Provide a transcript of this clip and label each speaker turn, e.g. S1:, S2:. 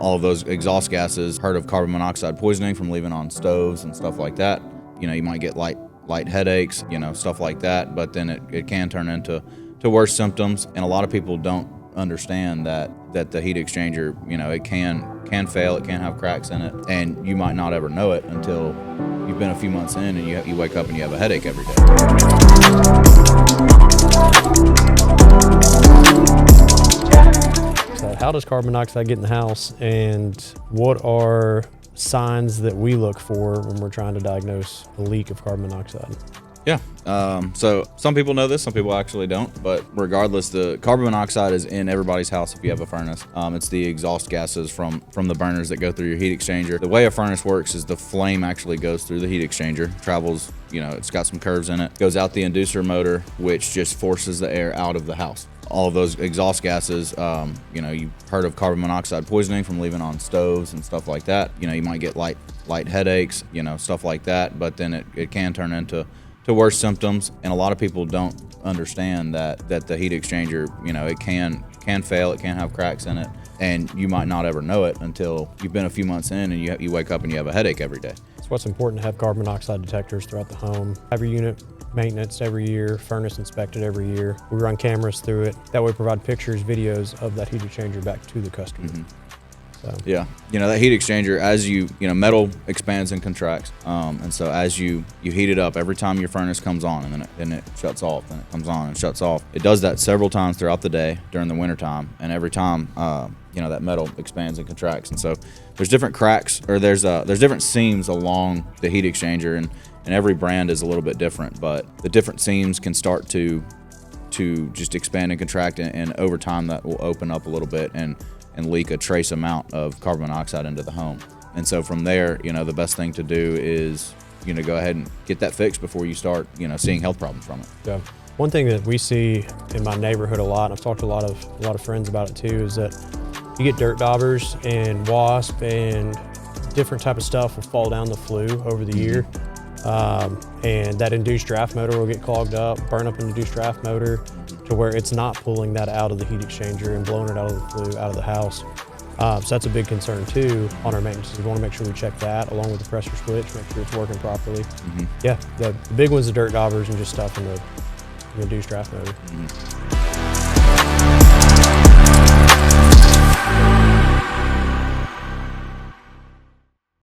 S1: all of those exhaust gases. Heard of carbon monoxide poisoning from leaving on stoves and stuff like that. You might get light headaches, stuff like that, but then it can turn into worse symptoms. And a lot of people don't understand that the heat exchanger, it can fail, it can have cracks in it, and you might not ever know it until you've been a few months in and you wake up and you have a headache every day.
S2: So how does carbon monoxide get in the house, and what are signs that we look for when we're trying to diagnose a leak of carbon monoxide?
S1: Yeah, so some people know this, some people actually don't, but regardless, the carbon monoxide is in everybody's house if you have a furnace. It's the exhaust gases from the burners that go through your heat exchanger. The way a furnace works is the flame actually goes through the heat exchanger, travels, it's got some curves in it, goes out the inducer motor, which just forces the air out of the house. All of those exhaust gases, you've heard of carbon monoxide poisoning from leaving on stoves and stuff like that. You might get light headaches, stuff like that, but then it can turn into worse symptoms. And a lot of people don't understand that the heat exchanger, it can fail, it can have cracks in it, and you might not ever know it until you've been a few months in and you wake up and you have a headache every day.
S2: That's what's important, to have carbon monoxide detectors throughout the home. Have your unit maintenance every year, furnace inspected every year. We run cameras through it. That way provide pictures, videos of that heat exchanger back to the customer.
S1: Mm-hmm.
S2: So.
S1: Yeah, that heat exchanger, as metal expands and contracts, and so as you heat it up, every time your furnace comes on and then it shuts off, then it comes on and shuts off. It does that several times throughout the day during the winter time, and every time that metal expands and contracts, and so there's different cracks, or there's different seams along the heat exchanger, and every brand is a little bit different, but the different seams can start to just expand and contract, and over time that will open up a little bit and leak a trace amount of carbon monoxide into the home. And so from there, the best thing to do is, go ahead and get that fixed before you start, seeing health problems from it.
S2: Yeah. One thing that we see in my neighborhood a lot, and I've talked to a lot of friends about it too, is that you get dirt daubers and wasp and different type of stuff will fall down the flue over the year. And that induced draft motor will get clogged up, burn up an induced draft motor to where it's not pulling that out of the heat exchanger and blowing it out of the flue, out of the house. So that's a big concern too on our maintenance. We want to make sure we check that along with the pressure switch, make sure it's working properly.
S1: Mm-hmm.
S2: Yeah, the big one's the dirt daubers and just stuff in the induced draft motor.
S1: Mm-hmm.